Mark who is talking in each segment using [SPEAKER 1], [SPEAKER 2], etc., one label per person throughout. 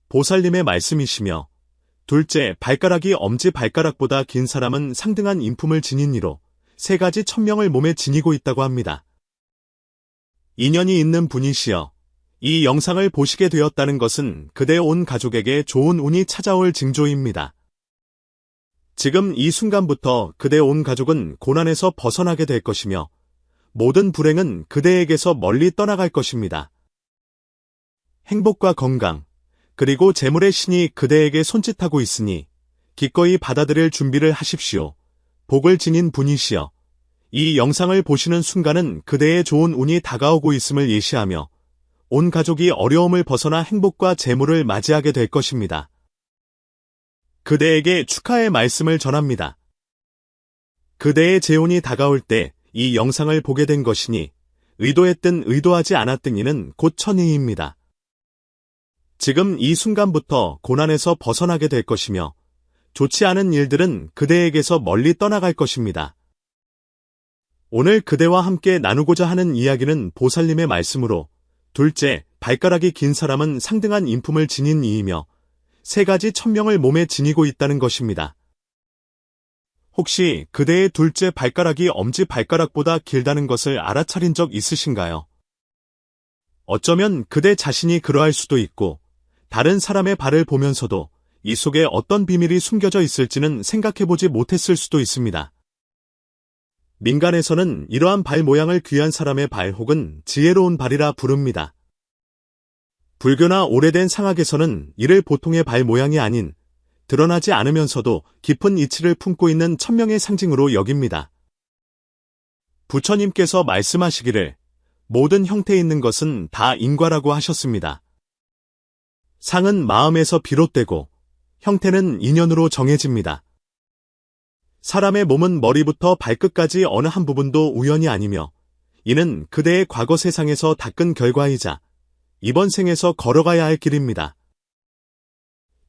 [SPEAKER 1] 보살님의 말씀이시며, 둘째, 발가락이 엄지발가락보다 긴 사람은 상등한 인품을 지닌 이로 세 가지 천명을 몸에 지니고 있다고 합니다. 인연이 있는 분이시여, 이 영상을 보시게 되었다는 것은 그대 온 가족에게 좋은 운이 찾아올 징조입니다. 지금 이 순간부터 그대 온 가족은 고난에서 벗어나게 될 것이며 모든 불행은 그대에게서 멀리 떠나갈 것입니다. 행복과 건강, 그리고 재물의 신이 그대에게 손짓하고 있으니 기꺼이 받아들일 준비를 하십시오. 복을 지닌 분이시여, 이 영상을 보시는 순간은 그대의 좋은 운이 다가오고 있음을 예시하며 온 가족이 어려움을 벗어나 행복과 재물을 맞이하게 될 것입니다. 그대에게 축하의 말씀을 전합니다. 그대의 재운이 다가올 때 이 영상을 보게 된 것이니 의도했든 의도하지 않았든 이는 곧 천의입니다. 지금 이 순간부터 고난에서 벗어나게 될 것이며 좋지 않은 일들은 그대에게서 멀리 떠나갈 것입니다. 오늘 그대와 함께 나누고자 하는 이야기는 보살님의 말씀으로 둘째, 발가락이 긴 사람은 상등한 인품을 지닌 이이며 세 가지 천명을 몸에 지니고 있다는 것입니다. 혹시 그대의 둘째 발가락이 엄지발가락보다 길다는 것을 알아차린 적 있으신가요? 어쩌면 그대 자신이 그러할 수도 있고 다른 사람의 발을 보면서도 이 속에 어떤 비밀이 숨겨져 있을지는 생각해보지 못했을 수도 있습니다. 민간에서는 이러한 발 모양을 귀한 사람의 발 혹은 지혜로운 발이라 부릅니다. 불교나 오래된 상학에서는 이를 보통의 발 모양이 아닌 드러나지 않으면서도 깊은 이치를 품고 있는 천명의 상징으로 여깁니다. 부처님께서 말씀하시기를 모든 형태에 있는 것은 다 인과라고 하셨습니다. 상은 마음에서 비롯되고 형태는 인연으로 정해집니다. 사람의 몸은 머리부터 발끝까지 어느 한 부분도 우연이 아니며 이는 그대의 과거 세상에서 닦은 결과이자 이번 생에서 걸어가야 할 길입니다.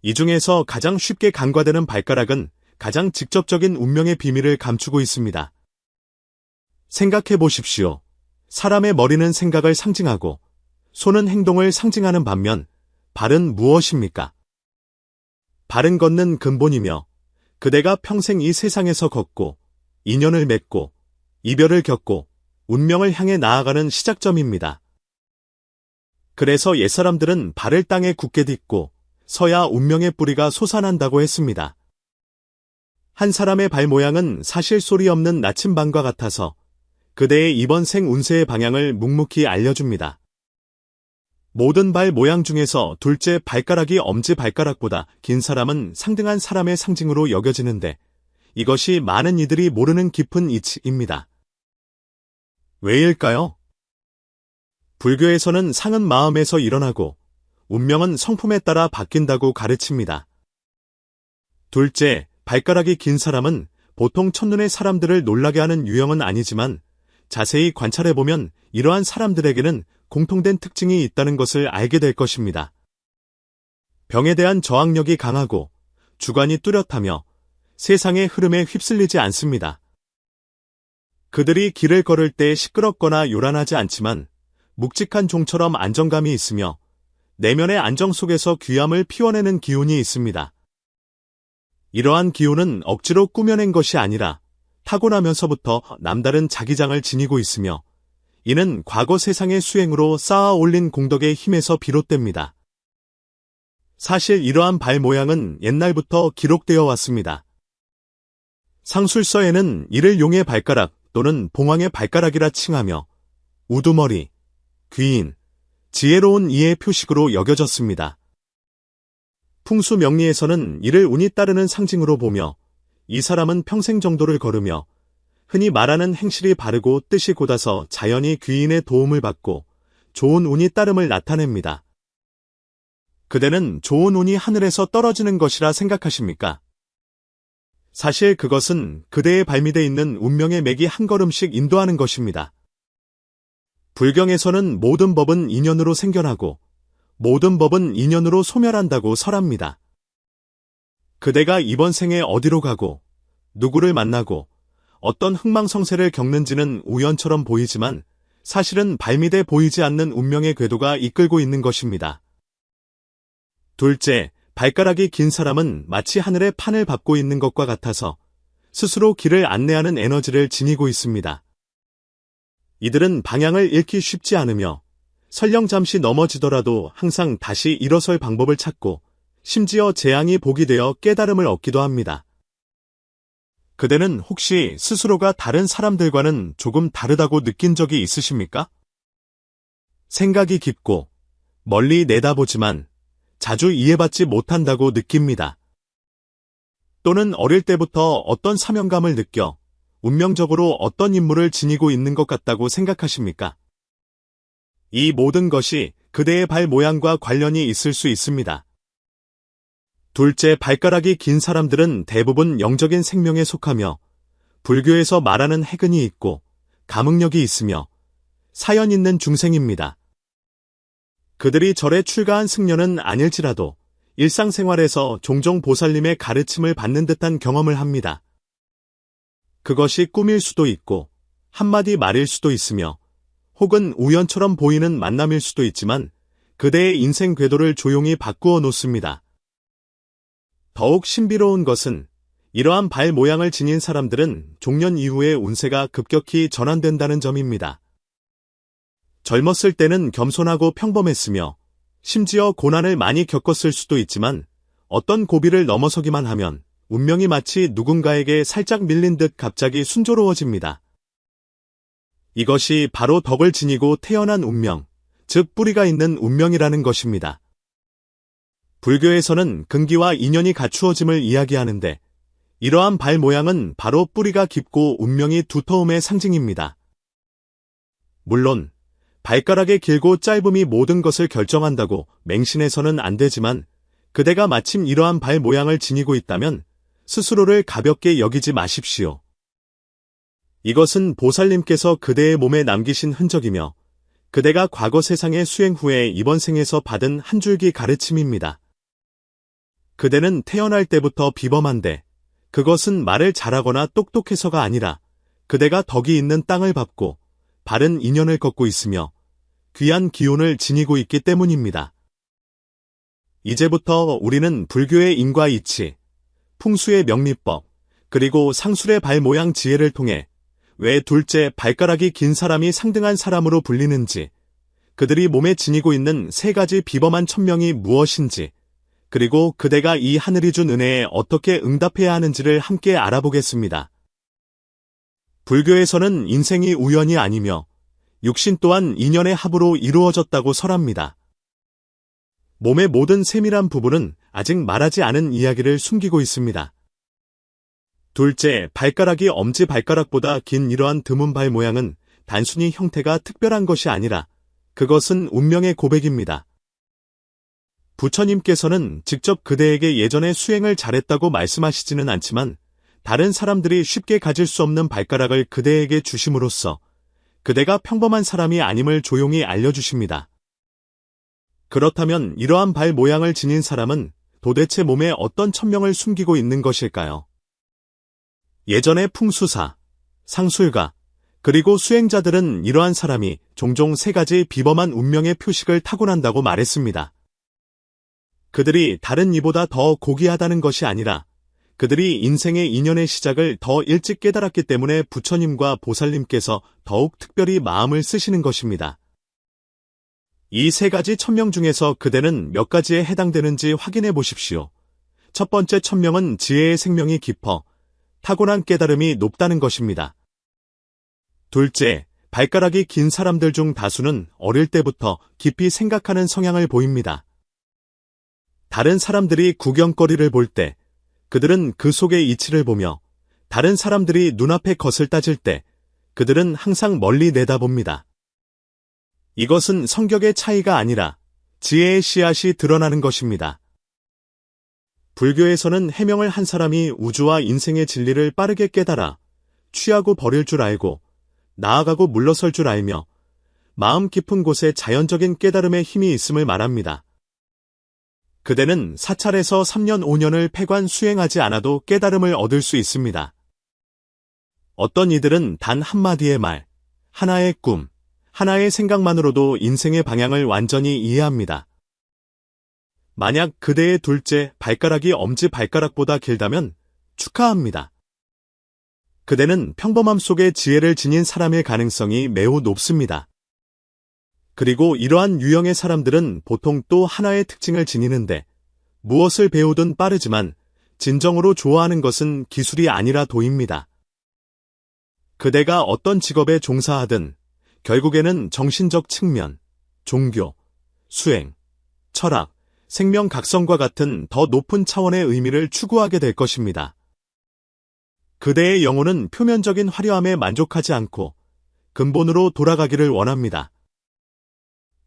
[SPEAKER 1] 이 중에서 가장 쉽게 간과되는 발가락은 가장 직접적인 운명의 비밀을 감추고 있습니다. 생각해 보십시오. 사람의 머리는 생각을 상징하고 손은 행동을 상징하는 반면 발은 무엇입니까? 발은 걷는 근본이며 그대가 평생 이 세상에서 걷고 인연을 맺고 이별을 겪고 운명을 향해 나아가는 시작점입니다. 그래서 옛사람들은 발을 땅에 굳게 딛고 서야 운명의 뿌리가 솟아난다고 했습니다. 한 사람의 발 모양은 사실 소리 없는 나침반과 같아서 그대의 이번 생 운세의 방향을 묵묵히 알려줍니다. 모든 발 모양 중에서 둘째 발가락이 엄지발가락보다 긴 사람은 상등한 사람의 상징으로 여겨지는데 이것이 많은 이들이 모르는 깊은 이치입니다. 왜일까요? 불교에서는 상은 마음에서 일어나고 운명은 성품에 따라 바뀐다고 가르칩니다. 둘째, 발가락이 긴 사람은 보통 첫눈에 사람들을 놀라게 하는 유형은 아니지만 자세히 관찰해보면 이러한 사람들에게는 공통된 특징이 있다는 것을 알게 될 것입니다. 병에 대한 저항력이 강하고 주관이 뚜렷하며 세상의 흐름에 휩쓸리지 않습니다. 그들이 길을 걸을 때 시끄럽거나 요란하지 않지만 묵직한 종처럼 안정감이 있으며 내면의 안정 속에서 귀함을 피워내는 기운이 있습니다. 이러한 기운은 억지로 꾸며낸 것이 아니라 타고나면서부터 남다른 자기장을 지니고 있으며 이는 과거 세상의 수행으로 쌓아 올린 공덕의 힘에서 비롯됩니다. 사실 이러한 발 모양은 옛날부터 기록되어 왔습니다. 상술서에는 이를 용의 발가락 또는 봉황의 발가락이라 칭하며 우두머리, 귀인, 지혜로운 이의 표식으로 여겨졌습니다. 풍수명리에서는 이를 운이 따르는 상징으로 보며 이 사람은 평생 정도를 걸으며 흔히 말하는 행실이 바르고 뜻이 곧아서 자연히 귀인의 도움을 받고 좋은 운이 따름을 나타냅니다. 그대는 좋은 운이 하늘에서 떨어지는 것이라 생각하십니까? 사실 그것은 그대의 발밑에 있는 운명의 맥이 한 걸음씩 인도하는 것입니다. 불경에서는 모든 법은 인연으로 생겨나고 모든 법은 인연으로 소멸한다고 설합니다. 그대가 이번 생에 어디로 가고 누구를 만나고 어떤 흥망성쇠를 겪는지는 우연처럼 보이지만 사실은 발밑에 보이지 않는 운명의 궤도가 이끌고 있는 것입니다. 둘째, 발가락이 긴 사람은 마치 하늘의 판을 밟고 있는 것과 같아서 스스로 길을 안내하는 에너지를 지니고 있습니다. 이들은 방향을 잃기 쉽지 않으며 설령 잠시 넘어지더라도 항상 다시 일어설 방법을 찾고 심지어 재앙이 복이 되어 깨달음을 얻기도 합니다. 그대는 혹시 스스로가 다른 사람들과는 조금 다르다고 느낀 적이 있으십니까? 생각이 깊고 멀리 내다보지만 자주 이해받지 못한다고 느낍니다. 또는 어릴 때부터 어떤 사명감을 느껴 운명적으로 어떤 임무를 지니고 있는 것 같다고 생각하십니까? 이 모든 것이 그대의 발 모양과 관련이 있을 수 있습니다. 둘째, 발가락이 긴 사람들은 대부분 영적인 생명에 속하며 불교에서 말하는 해근이 있고 감흥력이 있으며 사연 있는 중생입니다. 그들이 절에 출가한 승려는 아닐지라도 일상생활에서 종종 보살님의 가르침을 받는 듯한 경험을 합니다. 그것이 꿈일 수도 있고 한마디 말일 수도 있으며 혹은 우연처럼 보이는 만남일 수도 있지만 그대의 인생 궤도를 조용히 바꾸어 놓습니다. 더욱 신비로운 것은 이러한 발 모양을 지닌 사람들은 종년 이후에 운세가 급격히 전환된다는 점입니다. 젊었을 때는 겸손하고 평범했으며 심지어 고난을 많이 겪었을 수도 있지만 어떤 고비를 넘어서기만 하면 운명이 마치 누군가에게 살짝 밀린 듯 갑자기 순조로워집니다. 이것이 바로 덕을 지니고 태어난 운명, 즉 뿌리가 있는 운명이라는 것입니다. 불교에서는 근기와 인연이 갖추어짐을 이야기하는데 이러한 발 모양은 바로 뿌리가 깊고 운명이 두터움의 상징입니다. 물론 발가락의 길고 짧음이 모든 것을 결정한다고 맹신해서는 안 되지만 그대가 마침 이러한 발 모양을 지니고 있다면 스스로를 가볍게 여기지 마십시오. 이것은 보살님께서 그대의 몸에 남기신 흔적이며 그대가 과거 세상의 수행 후에 이번 생에서 받은 한 줄기 가르침입니다. 그대는 태어날 때부터 비범한데 그것은 말을 잘하거나 똑똑해서가 아니라 그대가 덕이 있는 땅을 밟고 바른 인연을 걷고 있으며 귀한 기운을 지니고 있기 때문입니다. 이제부터 우리는 불교의 인과 이치, 풍수의 명리법, 그리고 상술의 발 모양 지혜를 통해 왜 둘째 발가락이 긴 사람이 상등한 사람으로 불리는지, 그들이 몸에 지니고 있는 세 가지 비범한 천명이 무엇인지, 그리고 그대가 이 하늘이 준 은혜에 어떻게 응답해야 하는지를 함께 알아보겠습니다. 불교에서는 인생이 우연이 아니며 육신 또한 인연의 합으로 이루어졌다고 설합니다. 몸의 모든 세밀한 부분은 아직 말하지 않은 이야기를 숨기고 있습니다. 둘째, 발가락이 엄지발가락보다 긴 이러한 드문 발 모양은 단순히 형태가 특별한 것이 아니라 그것은 운명의 고백입니다. 부처님께서는 직접 그대에게 예전에 수행을 잘했다고 말씀하시지는 않지만 다른 사람들이 쉽게 가질 수 없는 발가락을 그대에게 주심으로써 그대가 평범한 사람이 아님을 조용히 알려주십니다. 그렇다면 이러한 발 모양을 지닌 사람은 도대체 몸에 어떤 천명을 숨기고 있는 것일까요? 예전의 풍수사, 상술가, 그리고 수행자들은 이러한 사람이 종종 세 가지 비범한 운명의 표식을 타고난다고 말했습니다. 그들이 다른 이보다 더 고귀하다는 것이 아니라 그들이 인생의 인연의 시작을 더 일찍 깨달았기 때문에 부처님과 보살님께서 더욱 특별히 마음을 쓰시는 것입니다. 이 세 가지 천명 중에서 그대는 몇 가지에 해당되는지 확인해 보십시오. 첫 번째 천명은 지혜의 생명이 깊어 타고난 깨달음이 높다는 것입니다. 둘째, 발가락이 긴 사람들 중 다수는 어릴 때부터 깊이 생각하는 성향을 보입니다. 다른 사람들이 구경거리를 볼 때 그들은 그 속의 이치를 보며 다른 사람들이 눈앞의 것을 따질 때 그들은 항상 멀리 내다봅니다. 이것은 성격의 차이가 아니라 지혜의 씨앗이 드러나는 것입니다. 불교에서는 해명을 한 사람이 우주와 인생의 진리를 빠르게 깨달아 취하고 버릴 줄 알고 나아가고 물러설 줄 알며 마음 깊은 곳에 자연적인 깨달음의 힘이 있음을 말합니다. 그대는 사찰에서 3년 5년을 폐관 수행하지 않아도 깨달음을 얻을 수 있습니다. 어떤 이들은 단 한마디의 말, 하나의 꿈, 하나의 생각만으로도 인생의 방향을 완전히 이해합니다. 만약 그대의 둘째 발가락이 엄지 발가락보다 길다면 축하합니다. 그대는 평범함 속에 지혜를 지닌 사람일 가능성이 매우 높습니다. 그리고 이러한 유형의 사람들은 보통 또 하나의 특징을 지니는데 무엇을 배우든 빠르지만 진정으로 좋아하는 것은 기술이 아니라 도입니다. 그대가 어떤 직업에 종사하든 결국에는 정신적 측면, 종교, 수행, 철학, 생명 각성과 같은 더 높은 차원의 의미를 추구하게 될 것입니다. 그대의 영혼은 표면적인 화려함에 만족하지 않고 근본으로 돌아가기를 원합니다.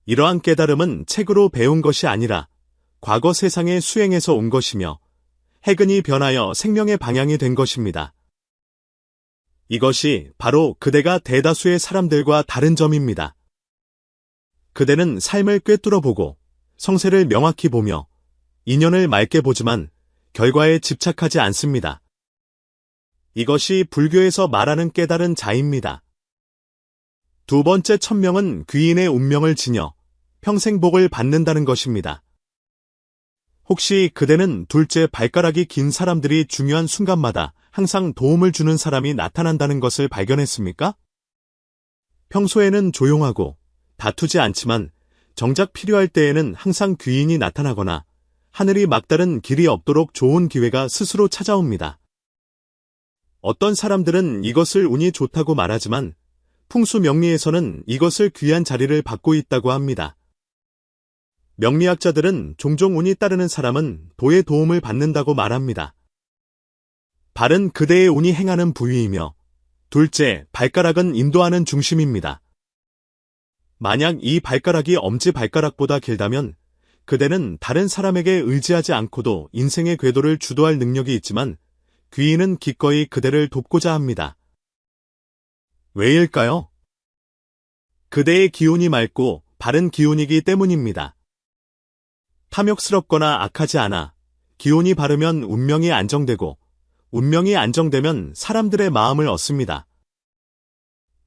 [SPEAKER 1] 이러한 깨달음은 책으로 배운 것이 아니라 과거 세상의 수행에서 온 것이며 해근이 변하여 생명의 방향이 된 것입니다. 이것이 바로 그대가 대다수의 사람들과 다른 점입니다. 그대는 삶을 꿰뚫어보고 성세를 명확히 보며 인연을 맑게 보지만 결과에 집착하지 않습니다. 이것이 불교에서 말하는 깨달은 자입니다. 두 번째 천명은 귀인의 운명을 지녀 평생 복을 받는다는 것입니다. 혹시 그대는 둘째 발가락이 긴 사람들이 중요한 순간마다 항상 도움을 주는 사람이 나타난다는 것을 발견했습니까? 평소에는 조용하고 다투지 않지만 정작 필요할 때에는 항상 귀인이 나타나거나 하늘이 막다른 길이 없도록 좋은 기회가 스스로 찾아옵니다. 어떤 사람들은 이것을 운이 좋다고 말하지만 풍수 명리에서는 이것을 귀한 자리를 받고 있다고 합니다. 명리학자들은 종종 운이 따르는 사람은 도의 도움을 받는다고 말합니다. 발은 그대의 운이 행하는 부위이며 둘째, 발가락은 인도하는 중심입니다. 만약 이 발가락이 엄지 발가락보다 길다면 그대는 다른 사람에게 의지하지 않고도 인생의 궤도를 주도할 능력이 있지만 귀인은 기꺼이 그대를 돕고자 합니다. 왜일까요? 그대의 기운이 맑고 바른 기운이기 때문입니다. 탐욕스럽거나 악하지 않아 기운이 바르면 운명이 안정되고 운명이 안정되면 사람들의 마음을 얻습니다.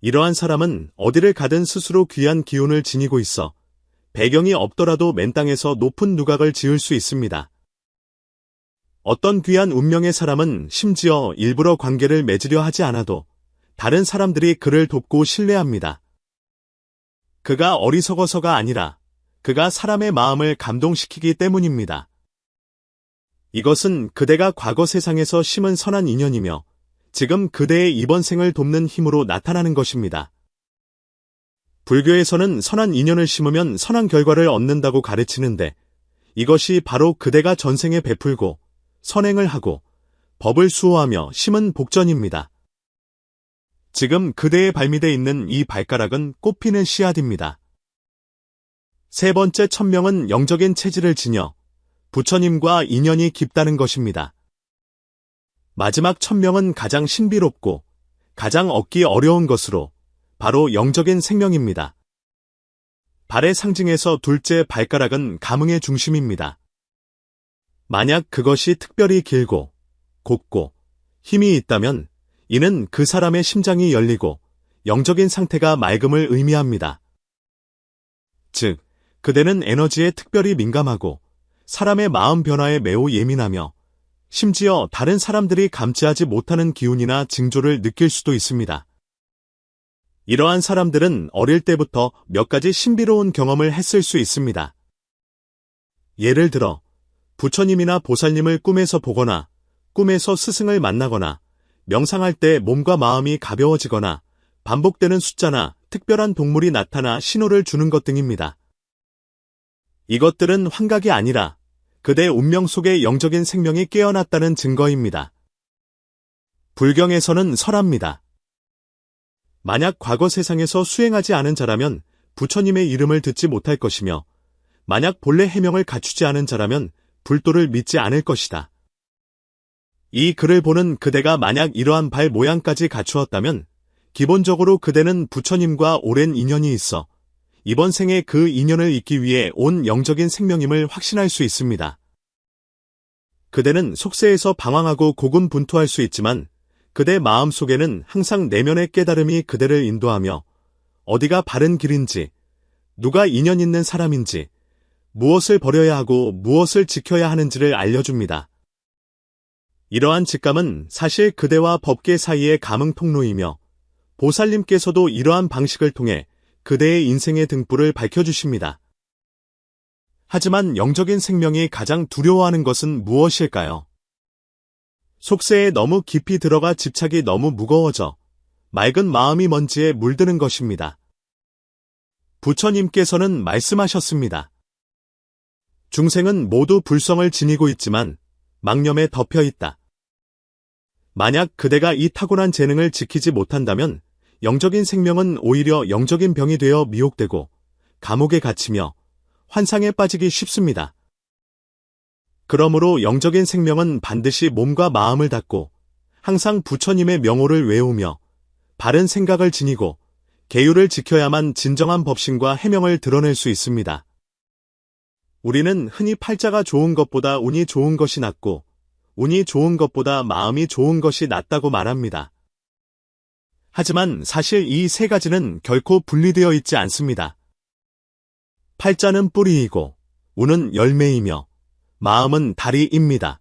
[SPEAKER 1] 이러한 사람은 어디를 가든 스스로 귀한 기운을 지니고 있어 배경이 없더라도 맨 땅에서 높은 누각을 지을 수 있습니다. 어떤 귀한 운명의 사람은 심지어 일부러 관계를 맺으려 하지 않아도 다른 사람들이 그를 돕고 신뢰합니다. 그가 어리석어서가 아니라 그가 사람의 마음을 감동시키기 때문입니다. 이것은 그대가 과거 세상에서 심은 선한 인연이며 지금 그대의 이번 생을 돕는 힘으로 나타나는 것입니다. 불교에서는 선한 인연을 심으면 선한 결과를 얻는다고 가르치는데 이것이 바로 그대가 전생에 베풀고 선행을 하고 법을 수호하며 심은 복전입니다. 지금 그대의 발밑에 있는 이 발가락은 꽃피는 씨앗입니다. 세 번째 천명은 영적인 체질을 지녀 부처님과 인연이 깊다는 것입니다. 마지막 천명은 가장 신비롭고 가장 얻기 어려운 것으로 바로 영적인 생명입니다. 발의 상징에서 둘째 발가락은 감흥의 중심입니다. 만약 그것이 특별히 길고 곱고 힘이 있다면 이는 그 사람의 심장이 열리고 영적인 상태가 맑음을 의미합니다. 즉, 그대는 에너지에 특별히 민감하고 사람의 마음 변화에 매우 예민하며 심지어 다른 사람들이 감지하지 못하는 기운이나 징조를 느낄 수도 있습니다. 이러한 사람들은 어릴 때부터 몇 가지 신비로운 경험을 했을 수 있습니다. 예를 들어 부처님이나 보살님을 꿈에서 보거나 꿈에서 스승을 만나거나 명상할 때 몸과 마음이 가벼워지거나 반복되는 숫자나 특별한 동물이 나타나 신호를 주는 것 등입니다. 이것들은 환각이 아니라 그대 운명 속의 영적인 생명이 깨어났다는 증거입니다. 불경에서는 설합니다. 만약 과거 세상에서 수행하지 않은 자라면 부처님의 이름을 듣지 못할 것이며 만약 본래 해명을 갖추지 않은 자라면 불도를 믿지 않을 것이다. 이 글을 보는 그대가 만약 이러한 발 모양까지 갖추었다면 기본적으로 그대는 부처님과 오랜 인연이 있어 이번 생에 그 인연을 잇기 위해 온 영적인 생명임을 확신할 수 있습니다. 그대는 속세에서 방황하고 고군분투할 수 있지만 그대 마음 속에는 항상 내면의 깨달음이 그대를 인도하며 어디가 바른 길인지, 누가 인연 있는 사람인지, 무엇을 버려야 하고 무엇을 지켜야 하는지를 알려줍니다. 이러한 직감은 사실 그대와 법계 사이의 감흥 통로이며 보살님께서도 이러한 방식을 통해 그대의 인생의 등불을 밝혀주십니다. 하지만 영적인 생명이 가장 두려워하는 것은 무엇일까요? 속세에 너무 깊이 들어가 집착이 너무 무거워져 맑은 마음이 먼지에 물드는 것입니다. 부처님께서는 말씀하셨습니다. 중생은 모두 불성을 지니고 있지만 망념에 덮여 있다. 만약 그대가 이 타고난 재능을 지키지 못한다면 영적인 생명은 오히려 영적인 병이 되어 미혹되고 감옥에 갇히며 환상에 빠지기 쉽습니다. 그러므로 영적인 생명은 반드시 몸과 마음을 닫고 항상 부처님의 명호를 외우며 바른 생각을 지니고 계율을 지켜야만 진정한 법신과 해명을 드러낼 수 있습니다. 우리는 흔히 팔자가 좋은 것보다 운이 좋은 것이 낫고 운이 좋은 것보다 마음이 좋은 것이 낫다고 말합니다. 하지만 사실 이 세 가지는 결코 분리되어 있지 않습니다. 팔자는 뿌리이고 운은 열매이며 마음은 다리입니다.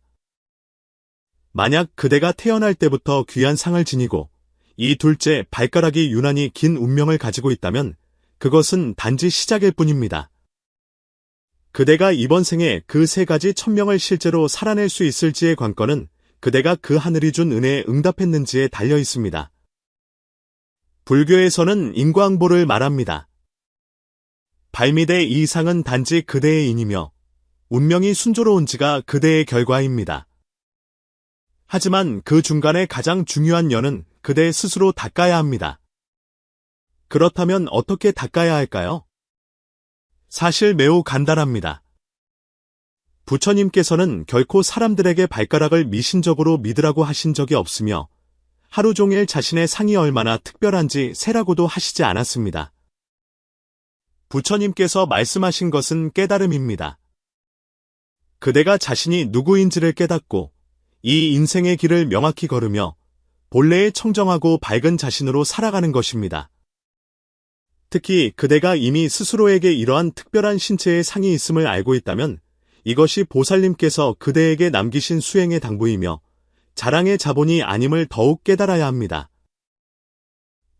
[SPEAKER 1] 만약 그대가 태어날 때부터 귀한 상을 지니고 이 둘째 발가락이 유난히 긴 운명을 가지고 있다면 그것은 단지 시작일 뿐입니다. 그대가 이번 생에 그 세 가지 천명을 실제로 살아낼 수 있을지의 관건은 그대가 그 하늘이 준 은혜에 응답했는지에 달려 있습니다. 불교에서는 인과응보를 말합니다. 발밑의 이 상은 단지 그대의 인이며 운명이 순조로운지가 그대의 결과입니다. 하지만 그 중간에 가장 중요한 연은 그대 스스로 닦아야 합니다. 그렇다면 어떻게 닦아야 할까요? 사실 매우 간단합니다. 부처님께서는 결코 사람들에게 발가락을 미신적으로 믿으라고 하신 적이 없으며 하루 종일 자신의 상이 얼마나 특별한지 세라고도 하시지 않았습니다. 부처님께서 말씀하신 것은 깨달음입니다. 그대가 자신이 누구인지를 깨닫고 이 인생의 길을 명확히 걸으며 본래의 청정하고 밝은 자신으로 살아가는 것입니다. 특히 그대가 이미 스스로에게 이러한 특별한 신체의 상이 있음을 알고 있다면 이것이 보살님께서 그대에게 남기신 수행의 당부이며 자랑의 자본이 아님을 더욱 깨달아야 합니다.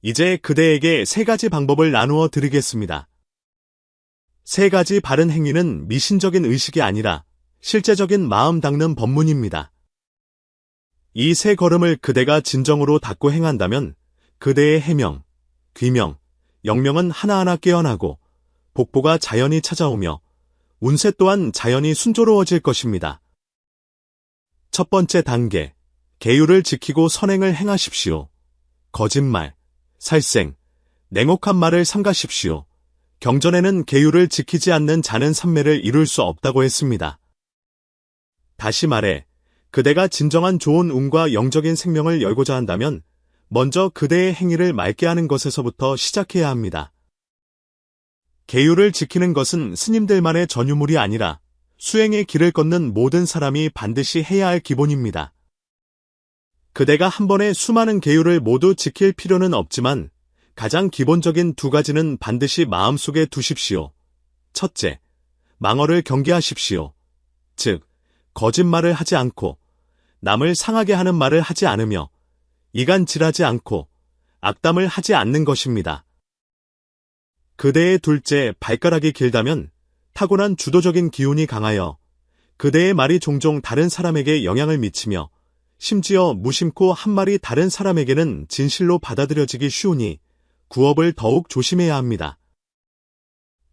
[SPEAKER 1] 이제 그대에게 세 가지 방법을 나누어 드리겠습니다. 세 가지 바른 행위는 미신적인 의식이 아니라 실제적인 마음 닦는 법문입니다. 이 세 걸음을 그대가 진정으로 닦고 행한다면 그대의 해명, 귀명, 영명은 하나하나 깨어나고 복보가 자연히 찾아오며 운세 또한 자연히 순조로워질 것입니다. 첫 번째 단계, 계율을 지키고 선행을 행하십시오. 거짓말, 살생, 냉혹한 말을 삼가십시오. 경전에는 계율을 지키지 않는 자는 삼매를 이룰 수 없다고 했습니다. 다시 말해, 그대가 진정한 좋은 운과 영적인 생명을 열고자 한다면 먼저 그대의 행위를 맑게 하는 것에서부터 시작해야 합니다. 계율을 지키는 것은 스님들만의 전유물이 아니라 수행의 길을 걷는 모든 사람이 반드시 해야 할 기본입니다. 그대가 한 번에 수많은 계율을 모두 지킬 필요는 없지만 가장 기본적인 두 가지는 반드시 마음속에 두십시오. 첫째, 망어를 경계하십시오. 즉, 거짓말을 하지 않고 남을 상하게 하는 말을 하지 않으며 이간질하지 않고 악담을 하지 않는 것입니다. 그대의 둘째, 발가락이 길다면 타고난 주도적인 기운이 강하여 그대의 말이 종종 다른 사람에게 영향을 미치며 심지어 무심코 한 말이 다른 사람에게는 진실로 받아들여지기 쉬우니 구업을 더욱 조심해야 합니다.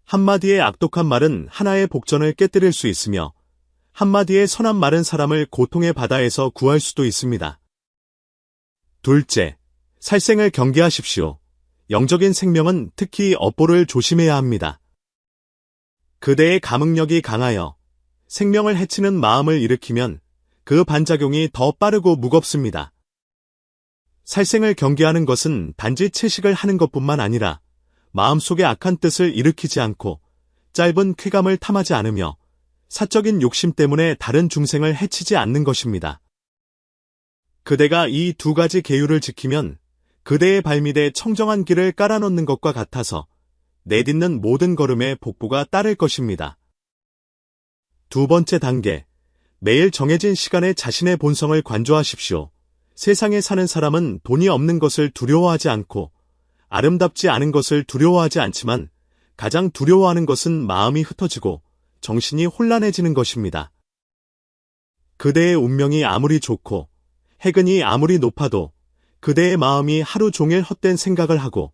[SPEAKER 1] 한마디의 악독한 말은 하나의 복전을 깨뜨릴 수 있으며 한마디의 선한 말은 사람을 고통의 바다에서 구할 수도 있습니다. 둘째, 살생을 경계하십시오. 영적인 생명은 특히 업보를 조심해야 합니다. 그대의 감응력이 강하여 생명을 해치는 마음을 일으키면 그 반작용이 더 빠르고 무겁습니다. 살생을 경계하는 것은 단지 채식을 하는 것뿐만 아니라 마음속에 악한 뜻을 일으키지 않고 짧은 쾌감을 탐하지 않으며 사적인 욕심 때문에 다른 중생을 해치지 않는 것입니다. 그대가 이 두 가지 계율을 지키면 그대의 발밑에 청정한 길을 깔아놓는 것과 같아서 내딛는 모든 걸음에 복부가 따를 것입니다. 두 번째 단계, 매일 정해진 시간에 자신의 본성을 관조하십시오. 세상에 사는 사람은 돈이 없는 것을 두려워하지 않고 아름답지 않은 것을 두려워하지 않지만 가장 두려워하는 것은 마음이 흩어지고 정신이 혼란해지는 것입니다. 그대의 운명이 아무리 좋고 해근이 아무리 높아도 그대의 마음이 하루 종일 헛된 생각을 하고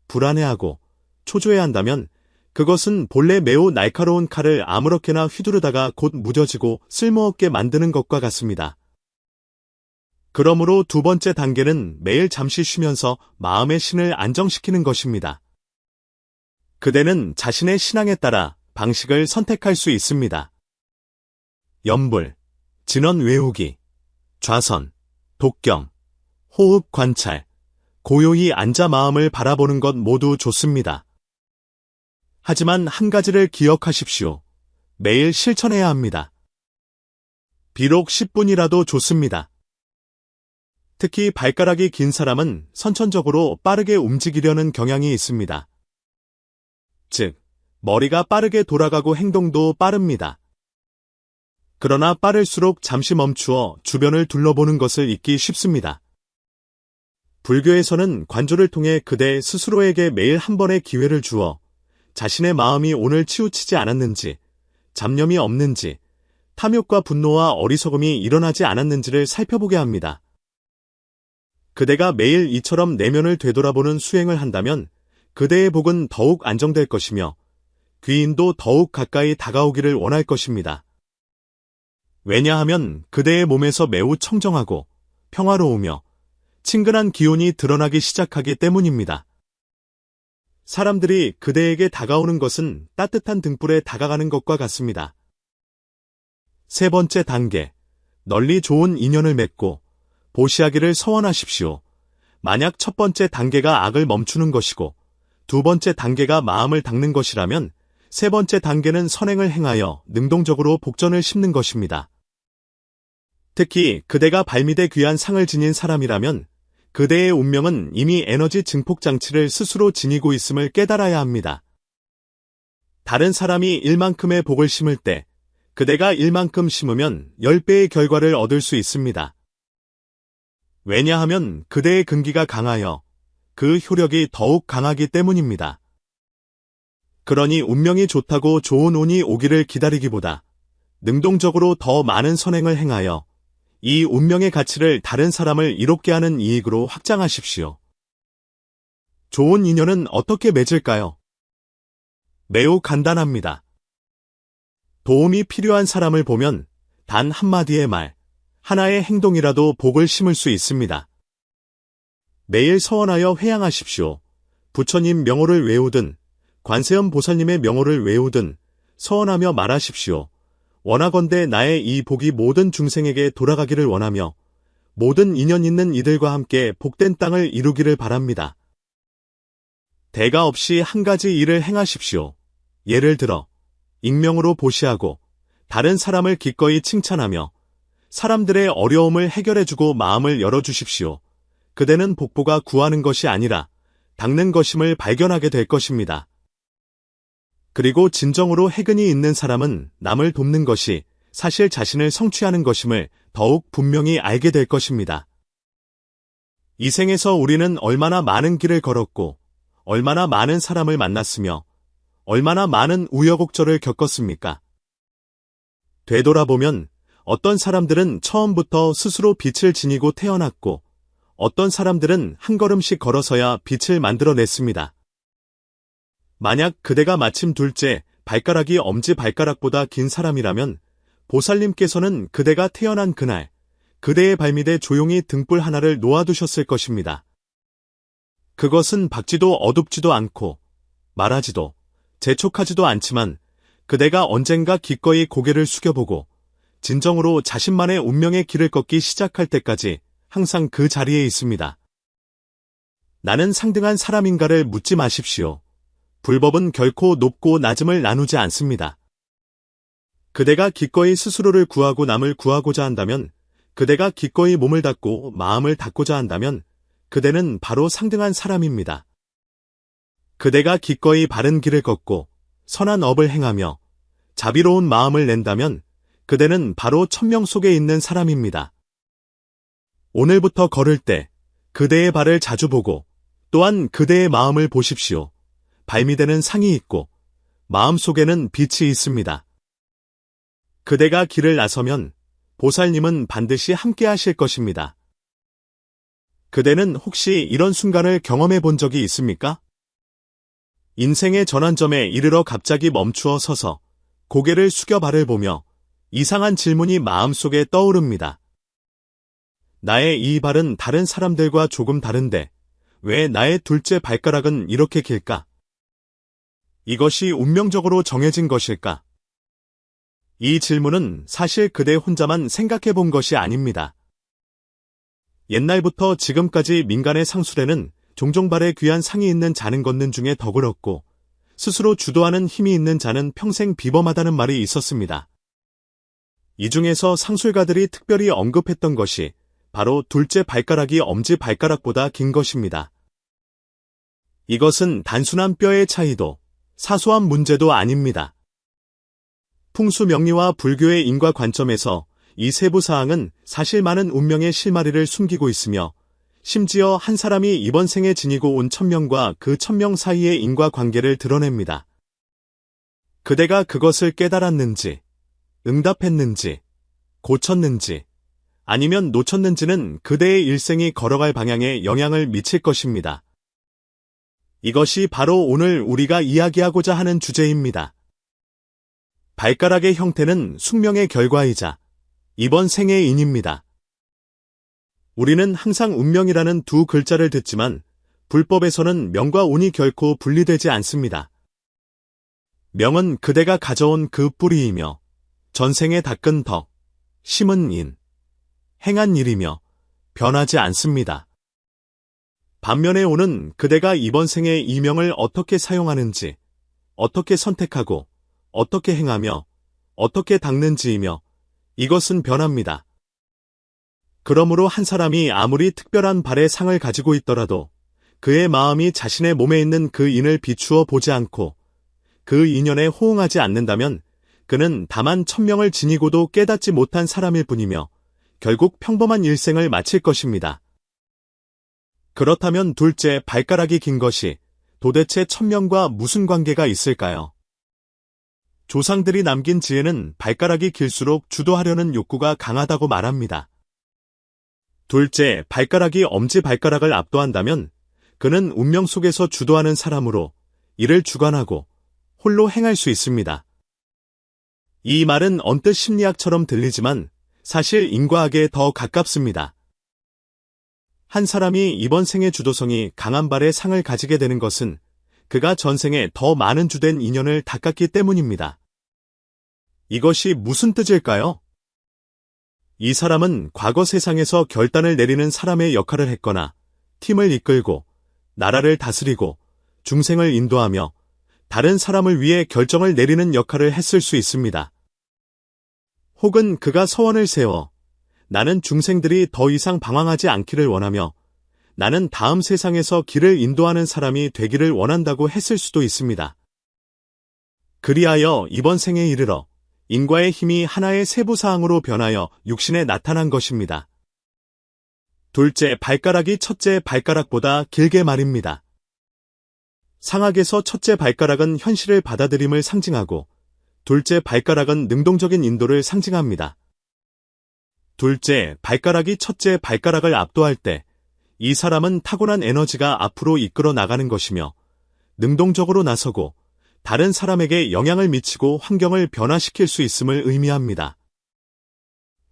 [SPEAKER 1] 불안해하고 초조해한다면 그것은 본래 매우 날카로운 칼을 아무렇게나 휘두르다가 곧 무뎌지고 쓸모없게 만드는 것과 같습니다. 그러므로 두 번째 단계는 매일 잠시 쉬면서 마음의 신을 안정시키는 것입니다. 그대는 자신의 신앙에 따라 방식을 선택할 수 있습니다. 염불, 진원 외우기, 좌선, 독경, 호흡 관찰, 고요히 앉아 마음을 바라보는 것 모두 좋습니다. 하지만 한 가지를 기억하십시오. 매일 실천해야 합니다. 비록 10분이라도 좋습니다. 특히 발가락이 긴 사람은 선천적으로 빠르게 움직이려는 경향이 있습니다. 즉, 머리가 빠르게 돌아가고 행동도 빠릅니다. 그러나 빠를수록 잠시 멈추어 주변을 둘러보는 것을 잊기 쉽습니다. 불교에서는 관조를 통해 그대 스스로에게 매일 한 번의 기회를 주어 자신의 마음이 오늘 치우치지 않았는지, 잡념이 없는지, 탐욕과 분노와 어리석음이 일어나지 않았는지를 살펴보게 합니다. 그대가 매일 이처럼 내면을 되돌아보는 수행을 한다면 그대의 복은 더욱 안정될 것이며 귀인도 더욱 가까이 다가오기를 원할 것입니다. 왜냐하면 그대의 몸에서 매우 청정하고 평화로우며 친근한 기운이 드러나기 시작하기 때문입니다. 사람들이 그대에게 다가오는 것은 따뜻한 등불에 다가가는 것과 같습니다. 세 번째 단계, 널리 좋은 인연을 맺고 보시하기를 서원하십시오. 만약 첫 번째 단계가 악을 멈추는 것이고 두 번째 단계가 마음을 닦는 것이라면 세 번째 단계는 선행을 행하여 능동적으로 복전을 심는 것입니다. 특히 그대가 발밑에 귀한 상을 지닌 사람이라면 그대의 운명은 이미 에너지 증폭 장치를 스스로 지니고 있음을 깨달아야 합니다. 다른 사람이 1만큼의 복을 심을 때 그대가 1만큼 심으면 10배의 결과를 얻을 수 있습니다. 왜냐하면 그대의 근기가 강하여 그 효력이 더욱 강하기 때문입니다. 그러니 운명이 좋다고 좋은 운이 오기를 기다리기보다 능동적으로 더 많은 선행을 행하여 이 운명의 가치를 다른 사람을 이롭게 하는 이익으로 확장하십시오. 좋은 인연은 어떻게 맺을까요? 매우 간단합니다. 도움이 필요한 사람을 보면 단 한마디의 말, 하나의 행동이라도 복을 심을 수 있습니다. 매일 서원하여 회양하십시오. 부처님 명호를 외우든 관세음 보살님의 명호를 외우든 서원하며 말하십시오. 원하건대 나의 이 복이 모든 중생에게 돌아가기를 원하며 모든 인연 있는 이들과 함께 복된 땅을 이루기를 바랍니다. 대가 없이 한 가지 일을 행하십시오. 예를 들어 익명으로 보시하고 다른 사람을 기꺼이 칭찬하며 사람들의 어려움을 해결해주고 마음을 열어주십시오. 그대는 복보가 구하는 것이 아니라 닦는 것임을 발견하게 될 것입니다. 그리고 진정으로 해근이 있는 사람은 남을 돕는 것이 사실 자신을 성취하는 것임을 더욱 분명히 알게 될 것입니다. 이 생에서 우리는 얼마나 많은 길을 걸었고 얼마나 많은 사람을 만났으며 얼마나 많은 우여곡절을 겪었습니까? 되돌아보면 어떤 사람들은 처음부터 스스로 빛을 지니고 태어났고 어떤 사람들은 한 걸음씩 걸어서야 빛을 만들어냈습니다. 만약 그대가 마침 둘째 발가락이 엄지발가락보다 긴 사람이라면 보살님께서는 그대가 태어난 그날 그대의 발밑에 조용히 등불 하나를 놓아두셨을 것입니다. 그것은 밝지도 어둡지도 않고 말하지도 재촉하지도 않지만 그대가 언젠가 기꺼이 고개를 숙여보고 진정으로 자신만의 운명의 길을 걷기 시작할 때까지 항상 그 자리에 있습니다. 나는 상등한 사람인가를 묻지 마십시오. 불법은 결코 높고 낮음을 나누지 않습니다. 그대가 기꺼이 스스로를 구하고 남을 구하고자 한다면, 그대가 기꺼이 몸을 닫고 마음을 닫고자 한다면 그대는 바로 상등한 사람입니다. 그대가 기꺼이 바른 길을 걷고 선한 업을 행하며 자비로운 마음을 낸다면 그대는 바로 천명 속에 있는 사람입니다. 오늘부터 걸을 때 그대의 발을 자주 보고 또한 그대의 마음을 보십시오. 발밑에는 상이 있고 마음속에는 빛이 있습니다. 그대가 길을 나서면 보살님은 반드시 함께 하실 것입니다. 그대는 혹시 이런 순간을 경험해 본 적이 있습니까? 인생의 전환점에 이르러 갑자기 멈추어 서서 고개를 숙여 발을 보며 이상한 질문이 마음속에 떠오릅니다. 나의 이 발은 다른 사람들과 조금 다른데 왜 나의 둘째 발가락은 이렇게 길까? 이것이 운명적으로 정해진 것일까? 이 질문은 사실 그대 혼자만 생각해 본 것이 아닙니다. 옛날부터 지금까지 민간의 상술에는 종종 발에 귀한 상이 있는 자는 걷는 중에 덕을 얻고 스스로 주도하는 힘이 있는 자는 평생 비범하다는 말이 있었습니다. 이 중에서 상술가들이 특별히 언급했던 것이 바로 둘째 발가락이 엄지 발가락보다 긴 것입니다. 이것은 단순한 뼈의 차이도 사소한 문제도 아닙니다. 풍수명리와 불교의 인과 관점에서 이 세부 사항은 사실 많은 운명의 실마리를 숨기고 있으며 심지어 한 사람이 이번 생에 지니고 온 천명과 그 천명 사이의 인과관계를 드러냅니다. 그대가 그것을 깨달았는지, 응답했는지, 고쳤는지, 아니면 놓쳤는지는 그대의 일생이 걸어갈 방향에 영향을 미칠 것입니다. 이것이 바로 오늘 우리가 이야기하고자 하는 주제입니다. 발가락의 형태는 숙명의 결과이자 이번 생의 인입니다. 우리는 항상 운명이라는 두 글자를 듣지만 불법에서는 명과 운이 결코 분리되지 않습니다. 명은 그대가 가져온 그 뿌리이며 전생에 닦은 덕, 심은 인, 행한 일이며 변하지 않습니다. 반면에 운은 그대가 이번 생의 이 명을 어떻게 사용하는지, 어떻게 선택하고, 어떻게 행하며, 어떻게 닦는지이며 이것은 변합니다. 그러므로 한 사람이 아무리 특별한 발의 상을 가지고 있더라도 그의 마음이 자신의 몸에 있는 그 인을 비추어 보지 않고 그 인연에 호응하지 않는다면 그는 다만 천명을 지니고도 깨닫지 못한 사람일 뿐이며 결국 평범한 일생을 마칠 것입니다. 그렇다면 둘째 발가락이 긴 것이 도대체 천명과 무슨 관계가 있을까요? 조상들이 남긴 지혜는 발가락이 길수록 주도하려는 욕구가 강하다고 말합니다. 둘째, 발가락이 엄지 발가락을 압도한다면 그는 운명 속에서 주도하는 사람으로 이를 주관하고 홀로 행할 수 있습니다. 이 말은 언뜻 심리학처럼 들리지만 사실 인과학에 더 가깝습니다. 한 사람이 이번 생의 주도성이 강한 발의 상을 가지게 되는 것은 그가 전생에 더 많은 주된 인연을 닦았기 때문입니다. 이것이 무슨 뜻일까요? 이 사람은 과거 세상에서 결단을 내리는 사람의 역할을 했거나 팀을 이끌고 나라를 다스리고 중생을 인도하며 다른 사람을 위해 결정을 내리는 역할을 했을 수 있습니다. 혹은 그가 서원을 세워 나는 중생들이 더 이상 방황하지 않기를 원하며 나는 다음 세상에서 길을 인도하는 사람이 되기를 원한다고 했을 수도 있습니다. 그리하여 이번 생에 이르러 인과의 힘이 하나의 세부사항으로 변하여 육신에 나타난 것입니다. 둘째 발가락이 첫째 발가락보다 길게 말입니다. 상학에서 첫째 발가락은 현실을 받아들임을 상징하고 둘째 발가락은 능동적인 인도를 상징합니다. 둘째 발가락이 첫째 발가락을 압도할 때 이 사람은 타고난 에너지가 앞으로 이끌어 나가는 것이며 능동적으로 나서고 다른 사람에게 영향을 미치고 환경을 변화시킬 수 있음을 의미합니다.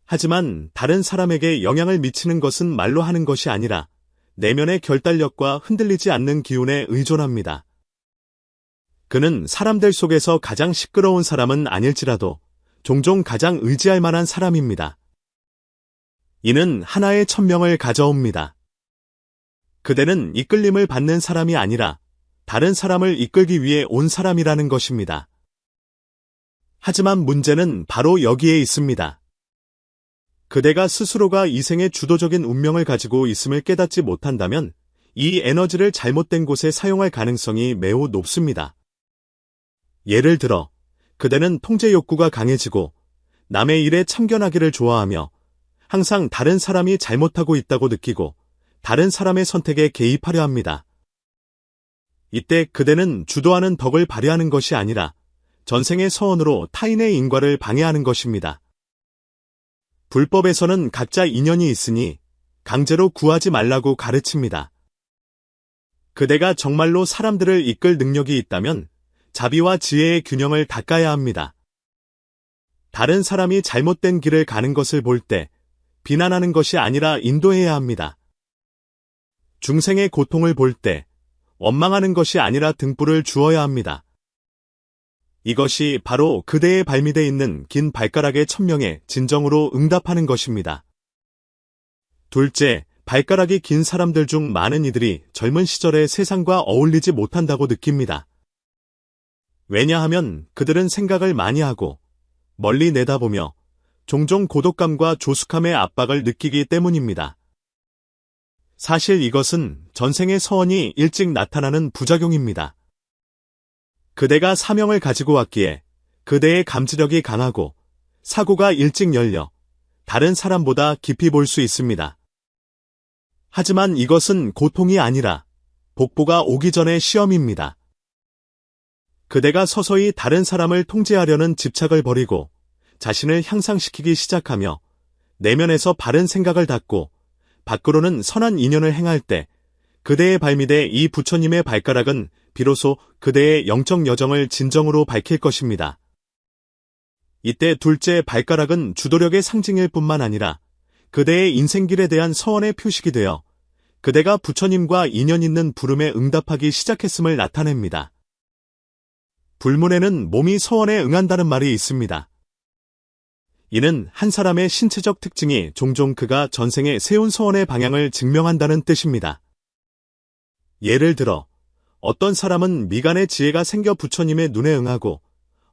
[SPEAKER 1] 하지만 다른 사람에게 영향을 미치는 것은 말로 하는 것이 아니라 내면의 결단력과 흔들리지 않는 기운에 의존합니다. 그는 사람들 속에서 가장 시끄러운 사람은 아닐지라도 종종 가장 의지할 만한 사람입니다. 이는 하나의 천명을 가져옵니다. 그대는 이끌림을 받는 사람이 아니라 다른 사람을 이끌기 위해 온 사람이라는 것입니다. 하지만 문제는 바로 여기에 있습니다. 그대가 스스로가 이 생의 주도적인 운명을 가지고 있음을 깨닫지 못한다면 이 에너지를 잘못된 곳에 사용할 가능성이 매우 높습니다. 예를 들어 그대는 통제 욕구가 강해지고 남의 일에 참견하기를 좋아하며 항상 다른 사람이 잘못하고 있다고 느끼고 다른 사람의 선택에 개입하려 합니다. 이때 그대는 주도하는 덕을 발휘하는 것이 아니라 전생의 서원으로 타인의 인과를 방해하는 것입니다. 불법에서는 각자 인연이 있으니 강제로 구하지 말라고 가르칩니다. 그대가 정말로 사람들을 이끌 능력이 있다면 자비와 지혜의 균형을 닦아야 합니다. 다른 사람이 잘못된 길을 가는 것을 볼 때 비난하는 것이 아니라 인도해야 합니다. 중생의 고통을 볼 때 원망하는 것이 아니라 등불을 주어야 합니다. 이것이 바로 그대의 발밑에 있는 긴 발가락의 천명에 진정으로 응답하는 것입니다. 둘째, 발가락이 긴 사람들 중 많은 이들이 젊은 시절에 세상과 어울리지 못한다고 느낍니다. 왜냐하면 그들은 생각을 많이 하고 멀리 내다보며 종종 고독감과 조숙함의 압박을 느끼기 때문입니다. 사실 이것은 전생의 서원이 일찍 나타나는 부작용입니다. 그대가 사명을 가지고 왔기에 그대의 감지력이 강하고 사고가 일찍 열려 다른 사람보다 깊이 볼 수 있습니다. 하지만 이것은 고통이 아니라 복보가 오기 전의 시험입니다. 그대가 서서히 다른 사람을 통제하려는 집착을 버리고 자신을 향상시키기 시작하며 내면에서 바른 생각을 닫고 밖으로는 선한 인연을 행할 때 그대의 발밑에 이 부처님의 발가락은 비로소 그대의 영적 여정을 진정으로 밝힐 것입니다. 이때 둘째 발가락은 주도력의 상징일 뿐만 아니라 그대의 인생길에 대한 서원의 표식이 되어 그대가 부처님과 인연 있는 부름에 응답하기 시작했음을 나타냅니다. 불문에는 몸이 서원에 응한다는 말이 있습니다. 이는 한 사람의 신체적 특징이 종종 그가 전생에 세운 서원의 방향을 증명한다는 뜻입니다. 예를 들어 어떤 사람은 미간에 지혜가 생겨 부처님의 눈에 응하고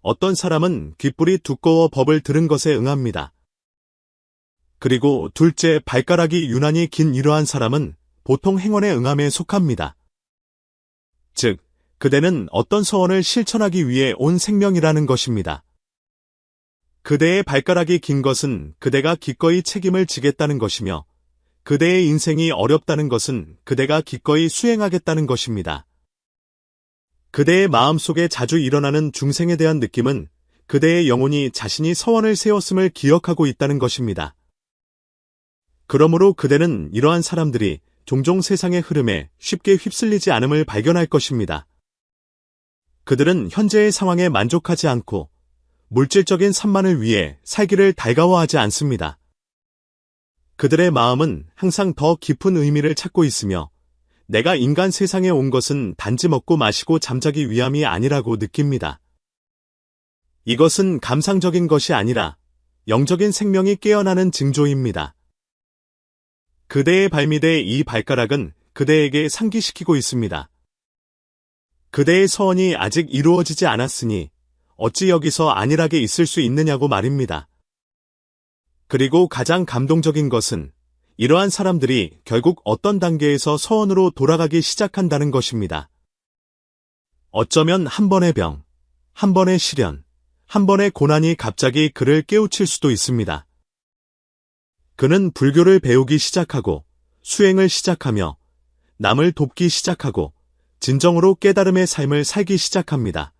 [SPEAKER 1] 어떤 사람은 귓불이 두꺼워 법을 들은 것에 응합니다. 그리고 둘째 발가락이 유난히 긴 이러한 사람은 보통 행원의 응함에 속합니다. 즉, 그대는 어떤 서원을 실천하기 위해 온 생명이라는 것입니다. 그대의 발가락이 긴 것은 그대가 기꺼이 책임을 지겠다는 것이며 그대의 인생이 어렵다는 것은 그대가 기꺼이 수행하겠다는 것입니다. 그대의 마음속에 자주 일어나는 중생에 대한 느낌은 그대의 영혼이 자신이 서원을 세웠음을 기억하고 있다는 것입니다. 그러므로 그대는 이러한 사람들이 종종 세상의 흐름에 쉽게 휩쓸리지 않음을 발견할 것입니다. 그들은 현재의 상황에 만족하지 않고 물질적인 산만을 위해 살기를 달가워하지 않습니다. 그들의 마음은 항상 더 깊은 의미를 찾고 있으며 내가 인간 세상에 온 것은 단지 먹고 마시고 잠자기 위함이 아니라고 느낍니다. 이것은 감상적인 것이 아니라 영적인 생명이 깨어나는 징조입니다. 그대의 발밑의 이 발가락은 그대에게 상기시키고 있습니다. 그대의 서원이 아직 이루어지지 않았으니 어찌 여기서 안일하게 있을 수 있느냐고 말입니다. 그리고 가장 감동적인 것은 이러한 사람들이 결국 어떤 단계에서 서원으로 돌아가기 시작한다는 것입니다. 어쩌면 한 번의 병, 한 번의 시련, 한 번의 고난이 갑자기 그를 깨우칠 수도 있습니다. 그는 불교를 배우기 시작하고 수행을 시작하며 남을 돕기 시작하고 진정으로 깨달음의 삶을 살기 시작합니다.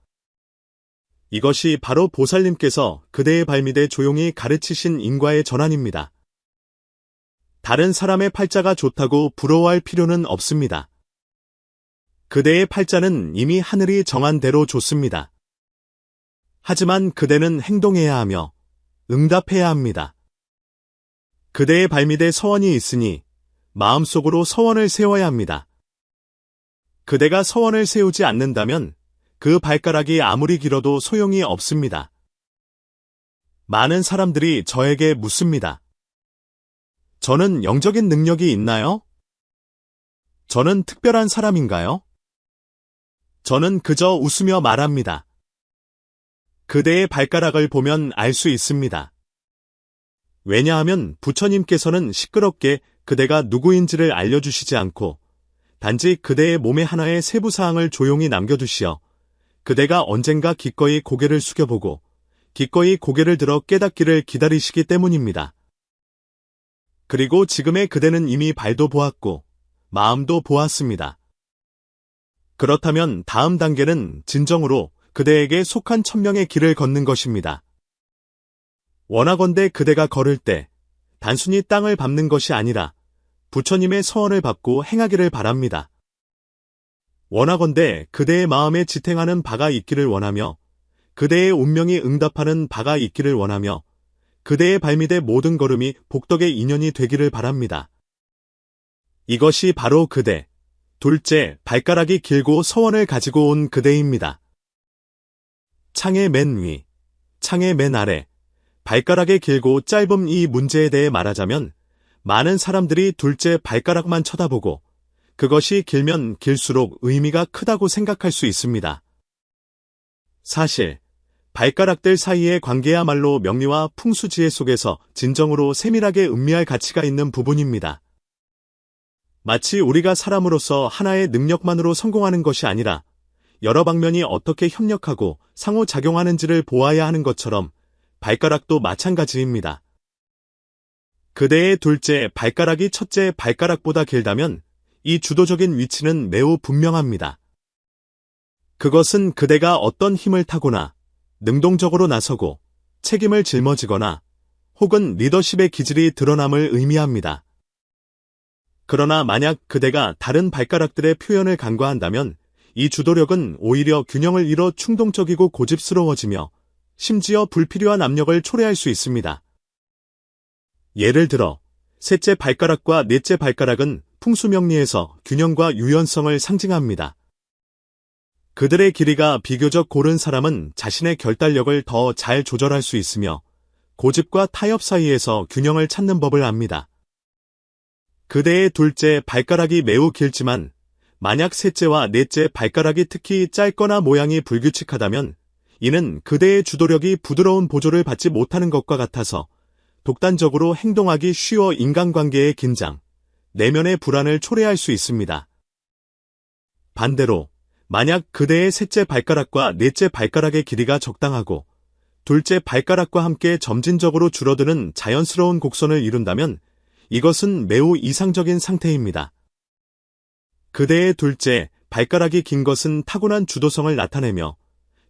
[SPEAKER 1] 이것이 바로 보살님께서 그대의 발밑에 조용히 가르치신 인과의 전환입니다. 다른 사람의 팔자가 좋다고 부러워할 필요는 없습니다. 그대의 팔자는 이미 하늘이 정한 대로 좋습니다. 하지만 그대는 행동해야 하며 응답해야 합니다. 그대의 발밑에 서원이 있으니 마음속으로 서원을 세워야 합니다. 그대가 서원을 세우지 않는다면 그 발가락이 아무리 길어도 소용이 없습니다. 많은 사람들이 저에게 묻습니다. 저는 영적인 능력이 있나요? 저는 특별한 사람인가요? 저는 그저 웃으며 말합니다. 그대의 발가락을 보면 알 수 있습니다. 왜냐하면 부처님께서는 시끄럽게 그대가 누구인지를 알려주시지 않고 단지 그대의 몸의 하나의 세부사항을 조용히 남겨두시어 그대가 언젠가 기꺼이 고개를 숙여보고 기꺼이 고개를 들어 깨닫기를 기다리시기 때문입니다. 그리고 지금의 그대는 이미 발도 보았고 마음도 보았습니다. 그렇다면 다음 단계는 진정으로 그대에게 속한 천명의 길을 걷는 것입니다. 원하건대 그대가 걸을 때 단순히 땅을 밟는 것이 아니라 부처님의 서언을 받고 행하기를 바랍니다. 원하건대 그대의 마음에 지탱하는 바가 있기를 원하며 그대의 운명이 응답하는 바가 있기를 원하며 그대의 발밑의 모든 걸음이 복덕의 인연이 되기를 바랍니다. 이것이 바로 그대, 둘째, 발가락이 길고 서원을 가지고 온 그대입니다. 창의 맨 위, 창의 맨 아래, 발가락의 길고 짧음 이 문제에 대해 말하자면 많은 사람들이 둘째 발가락만 쳐다보고 그것이 길면 길수록 의미가 크다고 생각할 수 있습니다. 사실 발가락들 사이의 관계야말로 명리와 풍수지혜 속에서 진정으로 세밀하게 음미할 가치가 있는 부분입니다. 마치 우리가 사람으로서 하나의 능력만으로 성공하는 것이 아니라 여러 방면이 어떻게 협력하고 상호작용하는지를 보아야 하는 것처럼 발가락도 마찬가지입니다. 그대의 둘째 발가락이 첫째 발가락보다 길다면 이 주도적인 위치는 매우 분명합니다. 그것은 그대가 어떤 힘을 타고나 능동적으로 나서고 책임을 짊어지거나 혹은 리더십의 기질이 드러남을 의미합니다. 그러나 만약 그대가 다른 발가락들의 표현을 간과한다면 이 주도력은 오히려 균형을 잃어 충동적이고 고집스러워지며 심지어 불필요한 압력을 초래할 수 있습니다. 예를 들어 셋째 발가락과 넷째 발가락은 풍수명리에서 균형과 유연성을 상징합니다. 그들의 길이가 비교적 고른 사람은 자신의 결단력을 더 잘 조절할 수 있으며 고집과 타협 사이에서 균형을 찾는 법을 압니다. 그대의 둘째 발가락이 매우 길지만 만약 셋째와 넷째 발가락이 특히 짧거나 모양이 불규칙하다면 이는 그대의 주도력이 부드러운 보조를 받지 못하는 것과 같아서 독단적으로 행동하기 쉬워 인간관계의 긴장, 내면의 불안을 초래할 수 있습니다. 반대로 만약 그대의 셋째 발가락과 넷째 발가락의 길이가 적당하고 둘째 발가락과 함께 점진적으로 줄어드는 자연스러운 곡선을 이룬다면 이것은 매우 이상적인 상태입니다. 그대의 둘째 발가락이 긴 것은 타고난 주도성을 나타내며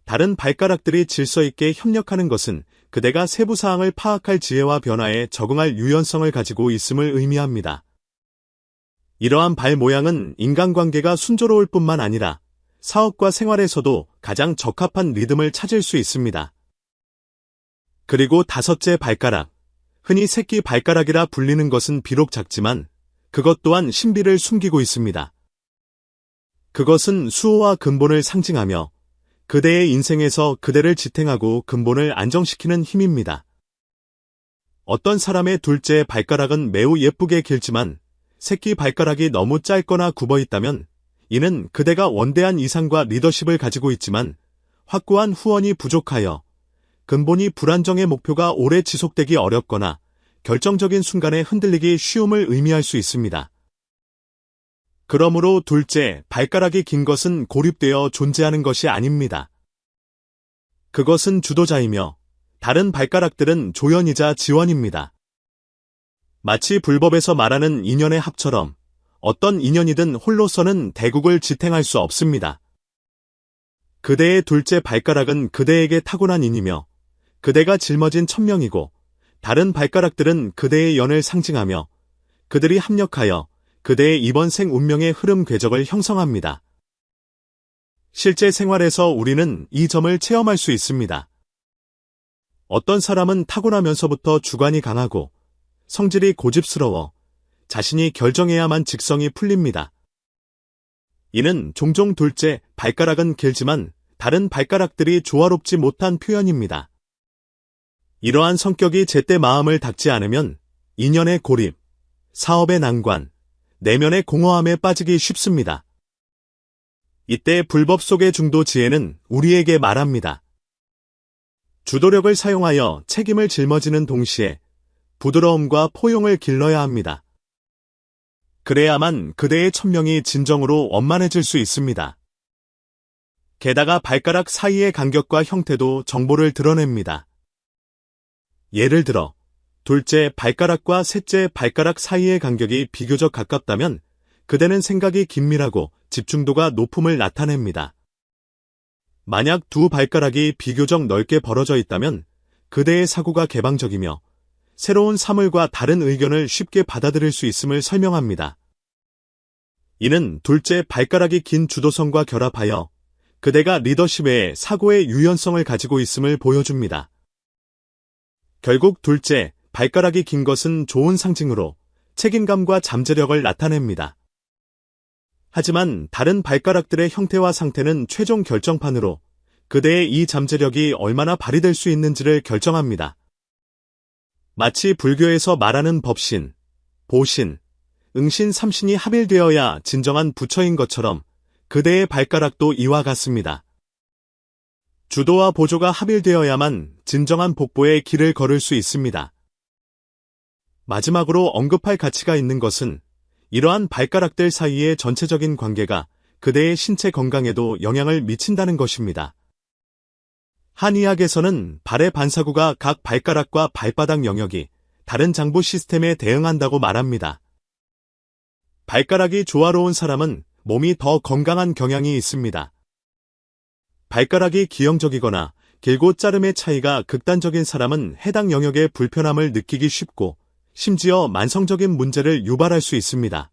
[SPEAKER 1] 다른 발가락들이 질서 있게 협력하는 것은 그대가 세부 사항을 파악할 지혜와 변화에 적응할 유연성을 가지고 있음을 의미합니다. 이러한 발 모양은 인간관계가 순조로울 뿐만 아니라 사업과 생활에서도 가장 적합한 리듬을 찾을 수 있습니다. 그리고 다섯째 발가락, 흔히 새끼 발가락이라 불리는 것은 비록 작지만 그것 또한 신비를 숨기고 있습니다. 그것은 수호와 근본을 상징하며 그대의 인생에서 그대를 지탱하고 근본을 안정시키는 힘입니다. 어떤 사람의 둘째 발가락은 매우 예쁘게 길지만 새끼 발가락이 너무 짧거나 굽어 있다면 이는 그대가 원대한 이상과 리더십을 가지고 있지만 확고한 후원이 부족하여 근본이 불안정의 목표가 오래 지속되기 어렵거나 결정적인 순간에 흔들리기 쉬움을 의미할 수 있습니다. 그러므로 둘째, 발가락이 긴 것은 고립되어 존재하는 것이 아닙니다. 그것은 주도자이며 다른 발가락들은 조연이자 지원입니다. 마치 불법에서 말하는 인연의 합처럼 어떤 인연이든 홀로서는 대국을 지탱할 수 없습니다. 그대의 둘째 발가락은 그대에게 타고난 인이며 그대가 짊어진 천명이고 다른 발가락들은 그대의 연을 상징하며 그들이 합력하여 그대의 이번 생 운명의 흐름 궤적을 형성합니다. 실제 생활에서 우리는 이 점을 체험할 수 있습니다. 어떤 사람은 타고나면서부터 주관이 강하고 성질이 고집스러워 자신이 결정해야만 직성이 풀립니다. 이는 종종 둘째 발가락은 길지만 다른 발가락들이 조화롭지 못한 표현입니다. 이러한 성격이 제때 마음을 닫지 않으면 인연의 고립, 사업의 난관, 내면의 공허함에 빠지기 쉽습니다. 이때 불법 속의 중도 지혜는 우리에게 말합니다. 주도력을 사용하여 책임을 짊어지는 동시에 부드러움과 포용을 길러야 합니다. 그래야만 그대의 천명이 진정으로 원만해질 수 있습니다. 게다가 발가락 사이의 간격과 형태도 정보를 드러냅니다. 예를 들어, 둘째 발가락과 셋째 발가락 사이의 간격이 비교적 가깝다면 그대는 생각이 긴밀하고 집중도가 높음을 나타냅니다. 만약 두 발가락이 비교적 넓게 벌어져 있다면 그대의 사고가 개방적이며 새로운 사물과 다른 의견을 쉽게 받아들일 수 있음을 설명합니다. 이는 둘째 발가락이 긴 주도성과 결합하여 그대가 리더십 외에 사고의 유연성을 가지고 있음을 보여줍니다. 결국 둘째 발가락이 긴 것은 좋은 상징으로 책임감과 잠재력을 나타냅니다. 하지만 다른 발가락들의 형태와 상태는 최종 결정판으로 그대의 이 잠재력이 얼마나 발휘될 수 있는지를 결정합니다. 마치 불교에서 말하는 법신, 보신, 응신 3신이 합일되어야 진정한 부처인 것처럼 그대의 발가락도 이와 같습니다. 주도와 보조가 합일되어야만 진정한 복보의 길을 걸을 수 있습니다. 마지막으로 언급할 가치가 있는 것은 이러한 발가락들 사이의 전체적인 관계가 그대의 신체 건강에도 영향을 미친다는 것입니다. 한의학에서는 발의 반사구가 각 발가락과 발바닥 영역이 다른 장부 시스템에 대응한다고 말합니다. 발가락이 조화로운 사람은 몸이 더 건강한 경향이 있습니다. 발가락이 기형적이거나 길고 짜름의 차이가 극단적인 사람은 해당 영역의 불편함을 느끼기 쉽고 심지어 만성적인 문제를 유발할 수 있습니다.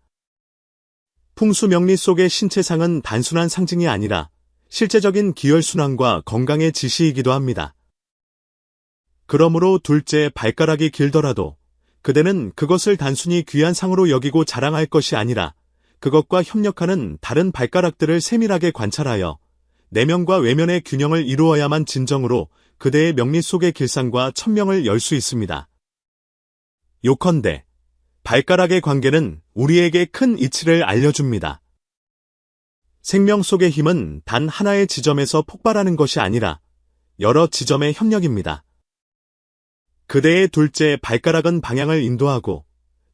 [SPEAKER 1] 풍수명리 속의 신체상은 단순한 상징이 아니라 실제적인 기혈순환과 건강의 지시이기도 합니다. 그러므로 둘째 발가락이 길더라도 그대는 그것을 단순히 귀한 상으로 여기고 자랑할 것이 아니라 그것과 협력하는 다른 발가락들을 세밀하게 관찰하여 내면과 외면의 균형을 이루어야만 진정으로 그대의 명리 속의 길상과 천명을 열 수 있습니다. 요컨대 발가락의 관계는 우리에게 큰 이치를 알려줍니다. 생명 속의 힘은 단 하나의 지점에서 폭발하는 것이 아니라 여러 지점의 협력입니다. 그대의 둘째 발가락은 방향을 인도하고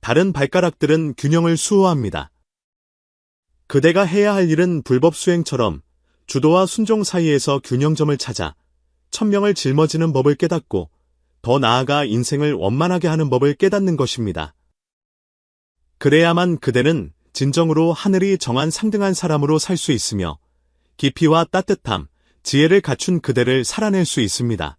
[SPEAKER 1] 다른 발가락들은 균형을 수호합니다. 그대가 해야 할 일은 불법 수행처럼 주도와 순종 사이에서 균형점을 찾아 천명을 짊어지는 법을 깨닫고 더 나아가 인생을 원만하게 하는 법을 깨닫는 것입니다. 그래야만 그대는 진정으로 하늘이 정한 상등한 사람으로 살 수 있으며 깊이와 따뜻함, 지혜를 갖춘 그대를 살아낼 수 있습니다.